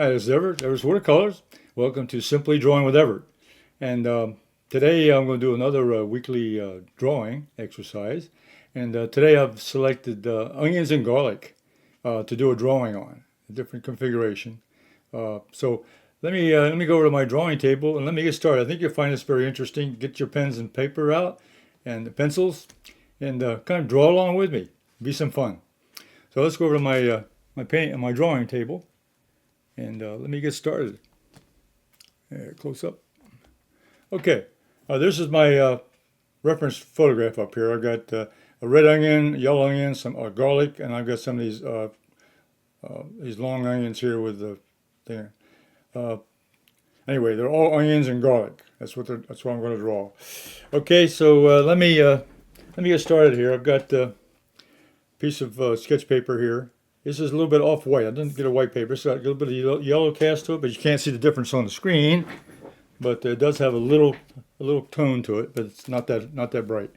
Hi, this is Everett. Everett's Watercolors. Welcome to Simply Drawing with Everett. And today I'm going to do another weekly drawing exercise. And today I've selected onions and garlic to do a drawing on, a different configuration. So let me go over to my drawing table and let me get started. I think you'll find this very interesting. Get your pens and paper out and the pencils and kind of draw along with me. Be some fun. So let's go over to my drawing table. And let me get started. Close up. Okay, this is my reference photograph up here. I've got a red onion, yellow onion, some garlic, and I've got some of these long onions here with the thing. Anyway, they're all onions and garlic. That's what I'm going to draw. Okay, so let me get started here. I've got a piece of sketch paper here. This is a little bit off white. I didn't get a white paper. It's got a little bit of yellow cast to it, but you can't see the difference on the screen. But it does have a little tone to it, but it's not that bright.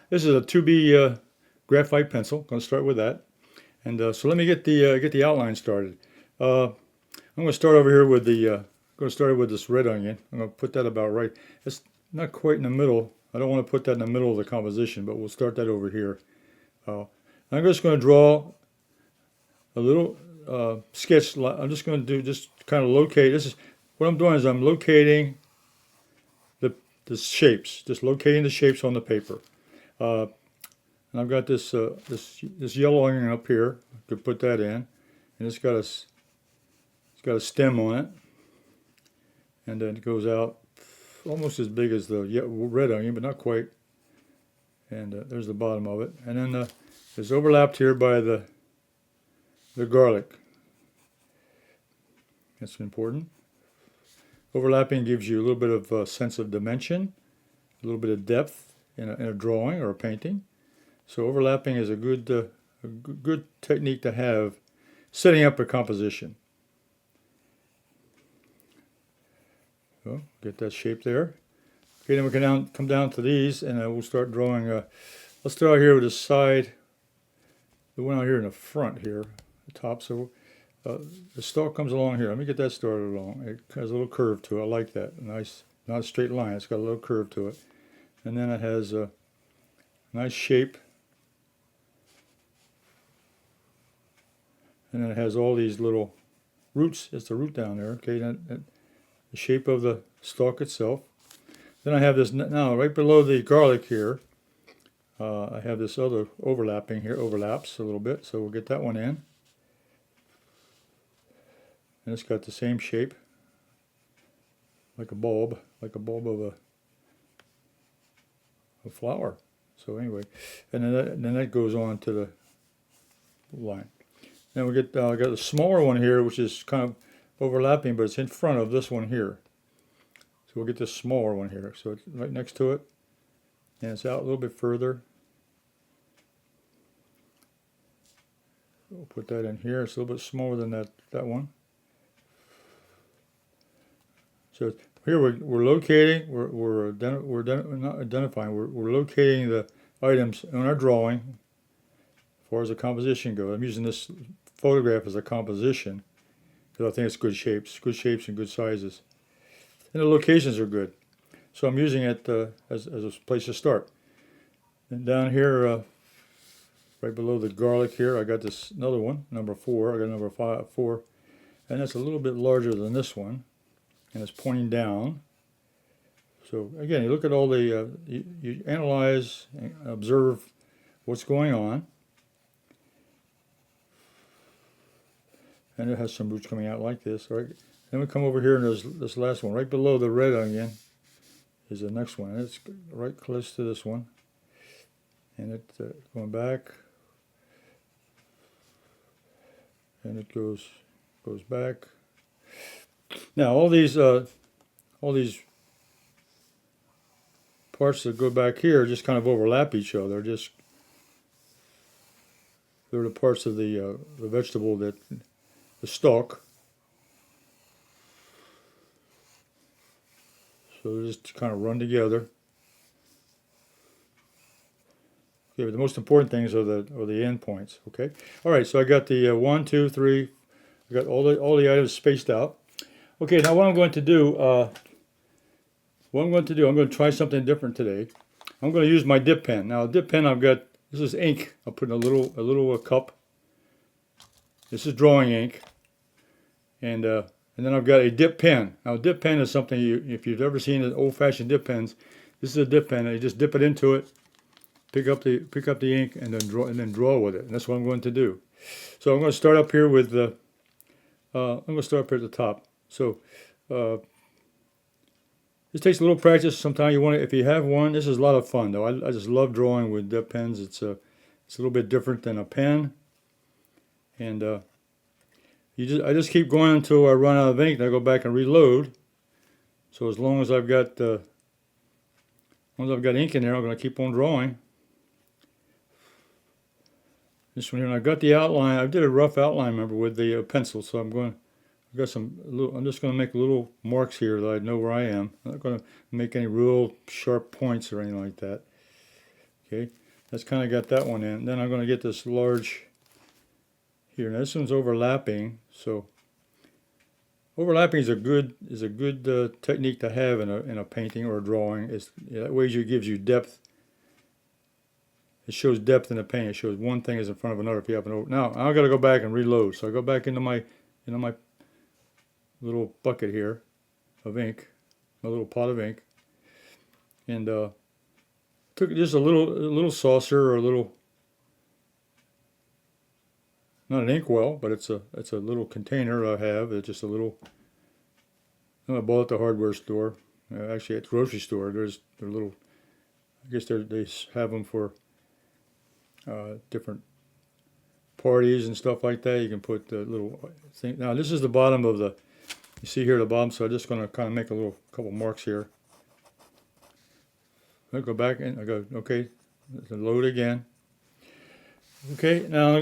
This is a 2B graphite pencil. I'm going to start with that. And so let me get the outline started. I'm going to start over here with this red onion. I'm going to put that about right. It's not quite in the middle. I don't want to put that in the middle of the composition, but we'll start that over here. I'm just going to draw a little sketch. I'm just going to just kind of locate. This is what I'm doing is I'm locating the shapes, just locating the shapes on the paper. And I've got this yellow onion up here. I could put that in, and it's got a stem on it, and then it goes out almost as big as the red onion, but not quite. And there's the bottom of it, and then it's overlapped here by the garlic. That's important. Overlapping gives you a little bit of a sense of dimension, a little bit of depth in a drawing or a painting. So overlapping is a good technique to have setting up a composition. So get that shape there. Okay, then we can come down to these, and we'll start drawing. Let's start here with the side, the one out here in the front here. Top. So the stalk comes along here. Let me get that started along. It has a little curve to it. I like that. Nice, not a straight line. It's got a little curve to it. And then it has a nice shape. And then it has all these little roots. It's the root down there. Okay, the shape of the stalk itself. Then I have this now right below the garlic here. I have this other overlapping here. Overlaps a little bit. So we'll get that one in. And it's got the same shape, like a bulb of a flower. So anyway, and then that goes on to the line. Then we get I got a smaller one here, which is kind of overlapping, but it's in front of this one here. So we'll get this smaller one here. So it's right next to it, and it's out a little bit further. We'll put that in here. It's a little bit smaller than that one. So here we're locating, we're not identifying, we're locating the items in our drawing as far as the composition goes. I'm using this photograph as a composition because I think it's good shapes and good sizes. And the locations are good. So I'm using it as a place to start. And down here, right below the garlic here, I got this another one, number 4. I got number 4, and that's a little bit larger than this one. And it's pointing down. So again, you look at all the, you analyze and observe what's going on. And it has some roots coming out like this, right? Then we come over here and there's this last one. Right below the red onion is the next one. And it's right close to this one. And it's going back. And it goes back. Now all these parts that go back here just kind of overlap each other. They're the parts of the vegetable that the stalk. So they just kind of run together. Okay, but the most important things are the end points. Okay. All right. So I got the 1, 2, 3, I've got all the items spaced out. Okay, now what I'm going to do, I'm going to try something different today. I'm going to use my dip pen. Now, a dip pen, this is ink. I'll put in a little cup. This is drawing ink, and then I've got a dip pen. Now, a dip pen is something if you've ever seen the old-fashioned dip pens, this is a dip pen. You just dip it into it, pick up the ink, and then draw with it. And that's what I'm going to do. So I'm going to start up here with I'm going to start up here at the top. So this takes a little practice. Sometimes you want to, if you have one, this is a lot of fun though. I just love drawing with dip pens. It's a little bit different than a pen, and I just keep going until I run out of ink. Then I go back and reload. So as long as I've got ink in there, I'm going to keep on drawing. This one here, and I got the outline. I did a rough outline, remember, with the pencil. So I'm just going to make little marks here that I know where I am. I'm not going to make any real sharp points or anything like that. Okay, that's kind of got that one in. Then I'm going to get this large here. Now this one's overlapping, so overlapping is a good technique to have in a painting or a drawing. That way it gives you depth. It shows depth in the paint. It shows one thing is in front of another. If you happen to now, I've got to go back and reload. So I go back into my little bucket here of ink, a little pot of ink, and took just a little saucer or a little, not an ink well, but it's a little container I have. It's just a little. I bought at the hardware store. Actually, at the grocery store, they're little. I guess they have them for different parties and stuff like that. You can put the little thing. Now this is the bottom of the. You see here at the bottom, so I'm just going to kind of make a couple marks here. I go back and I go, okay, load again. Okay, now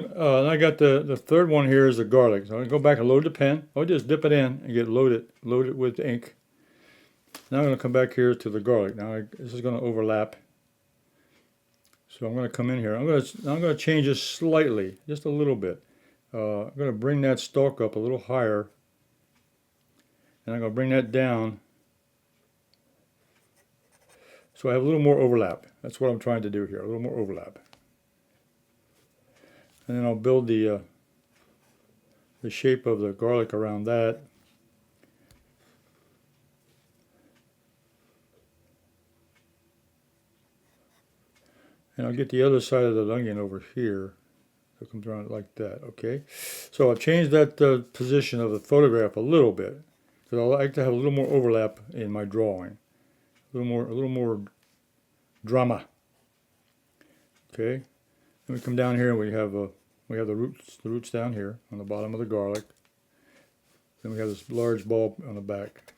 I got the third one here is the garlic. So I'm going to go back and load the pen. I'll just dip it in and get load it with ink. Now I'm going to come back here to the garlic. Now this is going to overlap. So I'm going to come in here. I'm going to change this slightly, just a little bit. I'm going to bring that stalk up a little higher. And I'm going to bring that down so I have a little more overlap. That's what I'm trying to do here, a little more overlap. And then I'll build the shape of the garlic around that. And I'll get the other side of the onion over here. So it comes around like that, okay? So I've changed that position of the photograph a little bit. Because I like to have a little more overlap in my drawing, a little more drama. Okay, then we come down here and we have the roots down here on the bottom of the garlic. Then we have this large bulb on the back.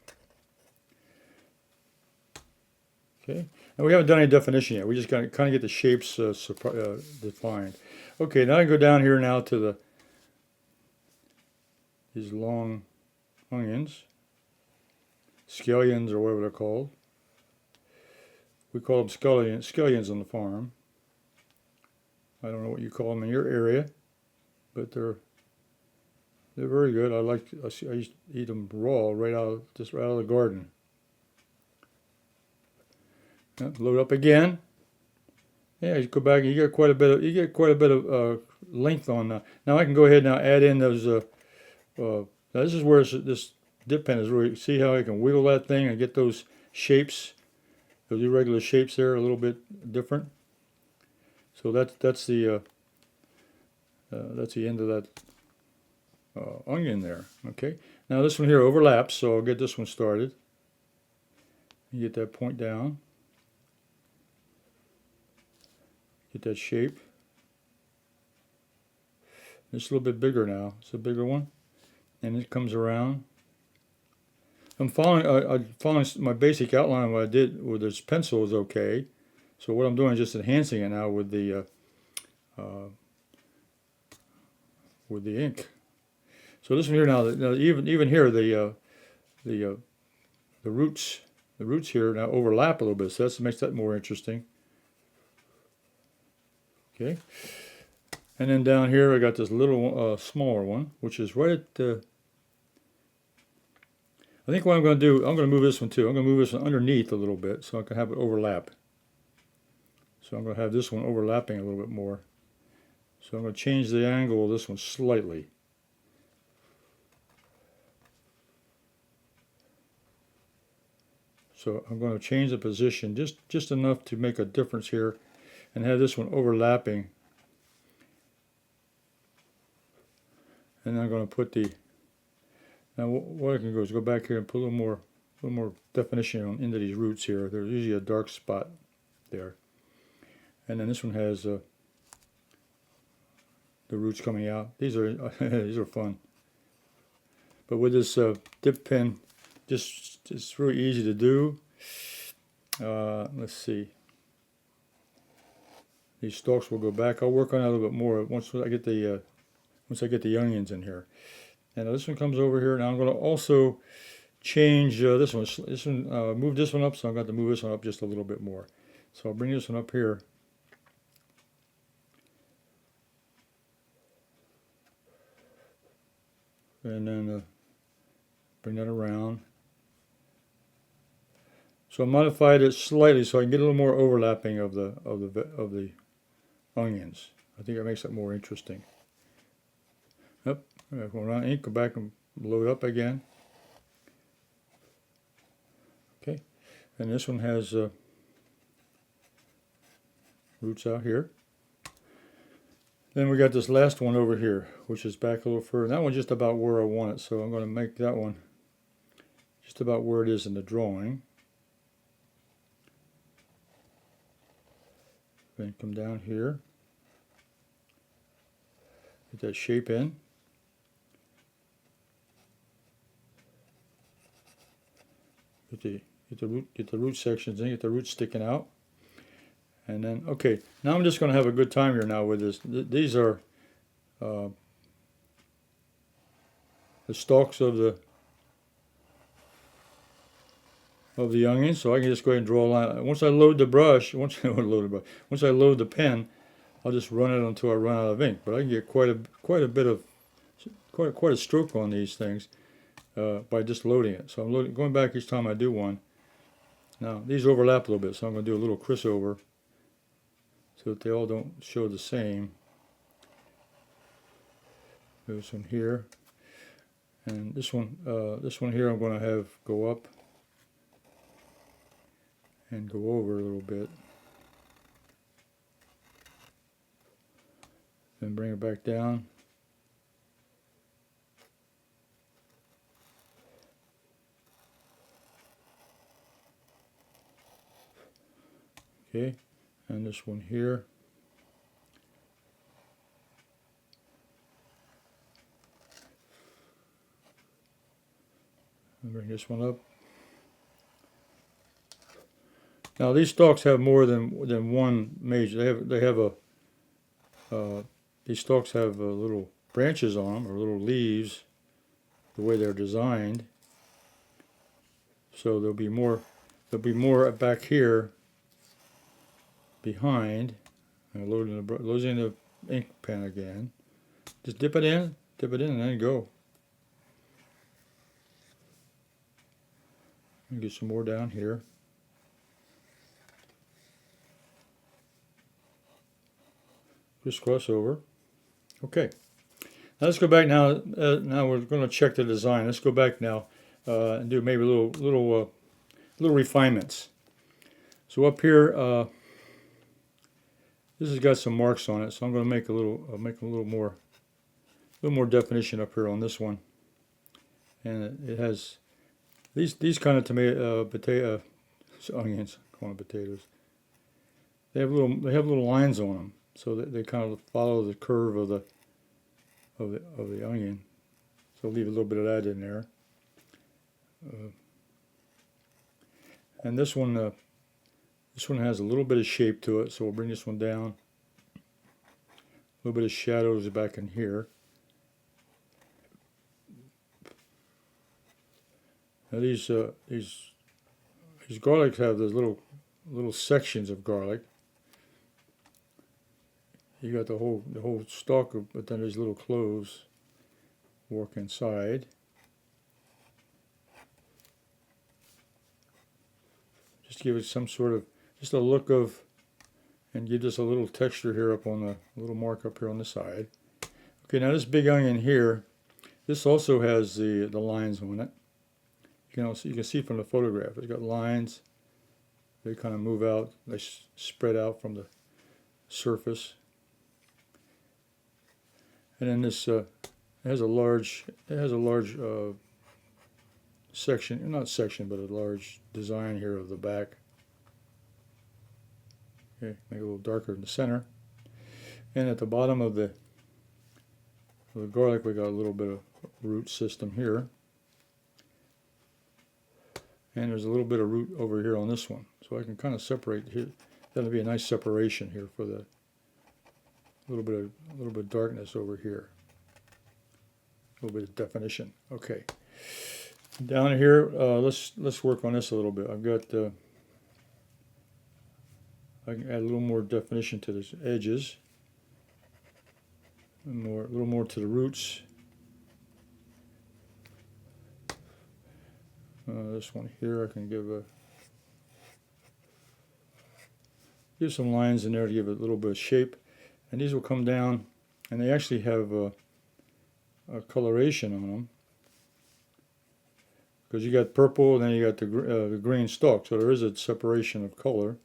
Okay, and we haven't done any definition yet. We just got to kind of get the shapes defined. Okay, now I go down here now to these long onions. Scallions or whatever they're called. We call them scallions on the farm. I don't know what you call them in your area, but they're very good. I used to eat them raw right out of the garden. Load up again. Yeah, you go back and you get quite a bit of length on that. Now I can go ahead and now add in those. Now this is where this dip pen is really, see how I can wiggle that thing and get those shapes, those irregular shapes there a little bit different. So that's the end of that onion there. Okay, now this one here overlaps, so I'll get this one started. You get that point down, get that shape. It's a little bit bigger now. It's a bigger one, and it comes around. I'm following my basic outline. What I did with this pencil is okay. So what I'm doing is just enhancing it now with the ink. So this one here now even here the roots here now overlap a little bit. So that makes that more interesting. Okay. And then down here I got this little smaller one, which is right at the. I think what I'm going to do, I'm going to move this one too. I'm going to move this one underneath a little bit so I can have it overlap. So I'm going to have this one overlapping a little bit more. So I'm going to change the angle of this one slightly. So I'm going to change the position just enough to make a difference here and have this one overlapping. And then I'm going to put the, now what I can do is go back here and put a little more definition into these roots here. There's usually a dark spot there. And then this one has the roots coming out. These are these are fun. But with this dip pen, it's really easy to do. Let's see. These stalks will go back. I'll work on that a little bit more once I get the onions in here. And this one comes over here. Now I'm going to also change this one. Move this one up. So I'm going to move this one up just a little bit more. So I'll bring this one up here. And then bring that around. So I modified it slightly so I can get a little more overlapping of the onions. I think it makes it more interesting. Yep. Go around ink, go back and load up again. Okay. And this one has roots out here. Then we got this last one over here, which is back a little further. That one's just about where I want it, so I'm going to make that one just about where it is in the drawing. Then come down here, get that shape in. Get the root sections in, get the roots sticking out. And then, okay, now I'm just going to have a good time here now with this. These are the stalks of the onions, so I can just go ahead and draw a line. Once I load the brush, once I load the pen, I'll just run it until I run out of ink. But I can get quite a stroke on these things by just loading it. So I'm going back each time I do one. Now these overlap a little bit, so I'm going to do a little criss over, so that they all don't show the same. This one here, and this one here I'm going to have go up and go over a little bit, then bring it back down. Okay, and this one here. And bring this one up. Now these stalks have more than one major. They have these stalks have little branches on them, or little leaves, the way they're designed. So there'll be more back here behind. And loading the ink pen again. Just dip it in, and then go. And get some more down here. Just cross over. Okay. Now let's go back now. Now we're going to check the design. Let's go back now and do maybe little refinements. So up here, this has got some marks on it. So I'm going to make a little more definition up here on this one. And it has these kind of onions, call them potatoes. They have little lines on them. So that they kind of follow the curve of the onion. So leave a little bit of that in there. And this one has a little bit of shape to it. So we'll bring this one down. A little bit of shadows back in here. Now these garlics have those little sections of garlic. you got the whole stalk, but then there's little cloves work inside. Just give it some sort of, just a look of, and give this a little texture here up on the, a little mark up here on the side. Okay, now this big onion here, this also has the lines on it. You can see from the photograph, it's got lines. They kind of move out, they spread out from the surface. And then this it has a large section, not section, but a large design here of the back. Okay, make it a little darker in the center. And at the bottom of the garlic, we got a little bit of root system here. And there's a little bit of root over here on this one. So I can kind of separate here. That'll be a nice separation here for the little bit of darkness over here. A little bit of definition. Okay. Down here, let's work on this a little bit. I've got I can add a little more definition to the edges, a little more to the roots. This one here, I can give some lines in there to give it a little bit of shape, and these will come down, and they actually have a coloration on them. Because you got purple, and then you got the green stalk, so there is a separation of color.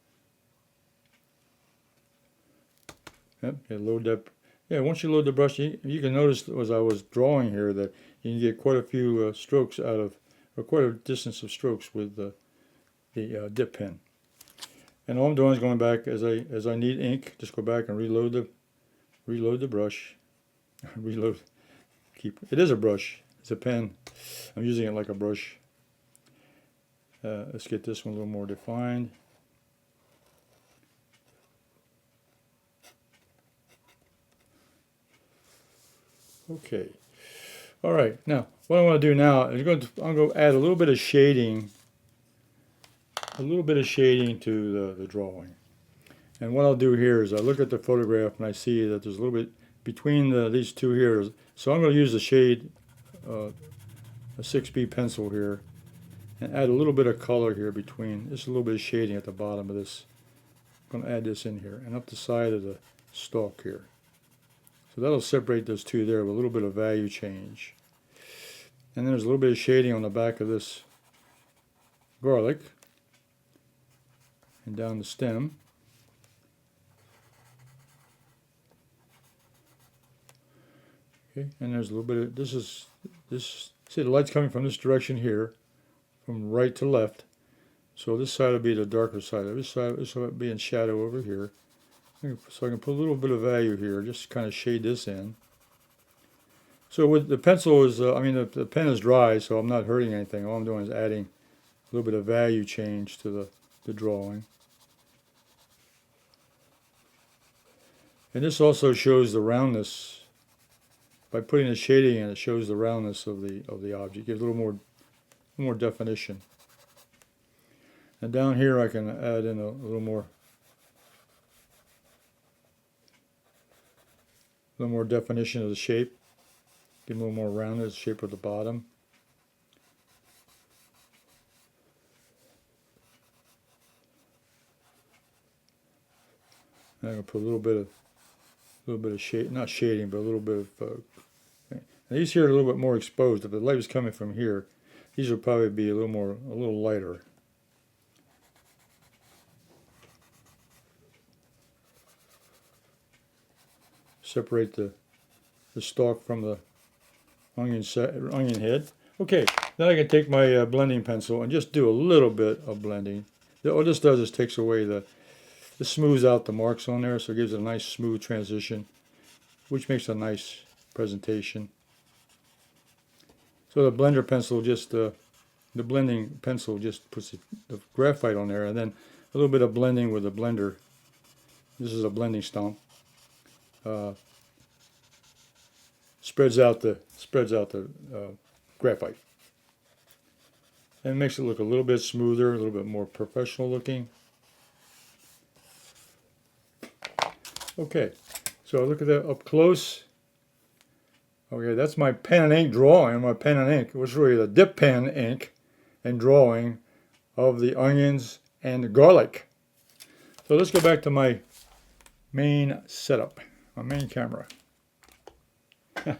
Yep, you load that. Yeah, once you load the brush, you can notice as I was drawing here that you can get quite a few strokes out of, or quite a distance of strokes with the dip pen. And all I'm doing is going back as I need ink. Just go back and reload the brush. Reload. It is a brush. It's a pen. I'm using it like a brush. Let's get this one a little more defined. Okay. All right. Now, what I want to do now is I'm going to add a little bit of shading. A little bit of shading to the drawing. And what I'll do here is I look at the photograph and I see that there's a little bit between these two here. So I'm going to use the shade, a 6B pencil here, and add a little bit of color here between, just a little bit of shading at the bottom of this. I'm going to add this in here and up the side of the stalk here. So that'll separate those two there with a little bit of value change. And then there's a little bit of shading on the back of this garlic and down the stem. Okay, and there's a little bit of, see the light's coming from this direction here, from right to left. So this side will be the darker side. This will be in shadow over here. So I can put a little bit of value here, just kind of shade this in. So with the pencil is, the pen is dry, so I'm not hurting anything. All I'm doing is adding a little bit of value change to the drawing. And this also shows the roundness. By putting the shading in, it shows the roundness of the object. Gives a little more definition. And down here, I can add in a little more definition of the shape. Give a little more roundness, shape of the bottom. And I'm gonna put a little bit of shade, not shading, but a little bit of. Now these here are a little bit more exposed. If the light was coming from here, these would probably be a little lighter. Separate the stalk from the onion head. Okay, then I can take my blending pencil and just do a little bit of blending. What this does is takes away this smooths out the marks on there, so it gives it a nice smooth transition, which makes a nice presentation. So the blender pencil the blending pencil just puts the graphite on there, and then a little bit of blending with the blender. This is a blending stomp. Spreads out the graphite, and makes it look a little bit smoother, a little bit more professional looking. Okay, So look at that up close. Okay, that's my pen and ink drawing. My pen and ink. It was really the dip pen ink and drawing of the onions and the garlic. So let's go back to my main setup, my main camera. Hey,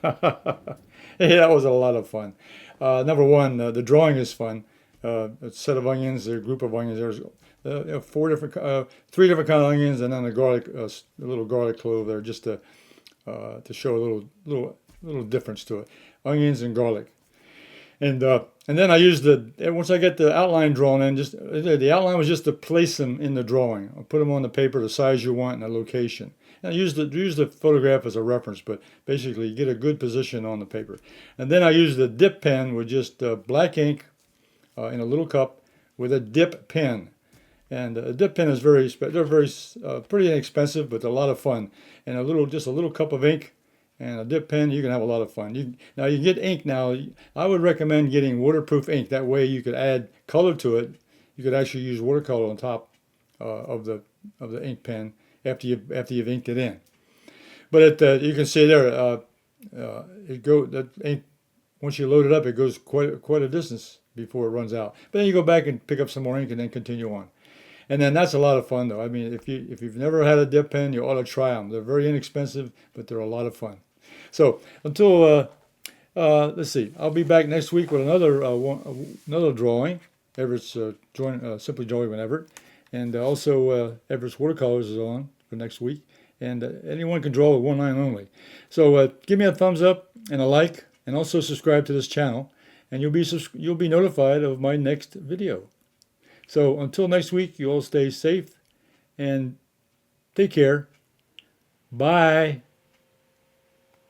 that was a lot of fun. Number one, the drawing is fun. A set of onions, a group of onions. There's three different kind of onions, and then a garlic, a little garlic clove there, just to show a little difference to it. Onions and garlic, and then I used once I get the outline drawn in, just the outline was just to place them in the drawing. I'll put them on the paper the size you want and the location. And I use the photograph as a reference, but basically you get a good position on the paper. And then I use the dip pen with just black ink in a little cup with a dip pen. And a dip pen is they're pretty inexpensive, but they're a lot of fun. And just a little cup of ink and a dip pen, you can have a lot of fun. Now you get ink now. I would recommend getting waterproof ink. That way you could add color to it. You could actually use watercolor on top of the ink pen after you've inked it in. But you can see there, that ink, once you load it up, it goes quite a distance before it runs out. But then you go back and pick up some more ink and then continue on. And then that's a lot of fun, though. I mean, if you've never had a dip pen, you ought to try them. They're very inexpensive, but they're a lot of fun. So until let's see, I'll be back next week with another drawing. Everett's Simply Drawing with Everett, and also Everett's Watercolors is on for next week. And anyone can draw with one line only. So give me a thumbs up and a like, and also subscribe to this channel, and you'll be notified of my next video. So until next week, you all stay safe and take care. Bye.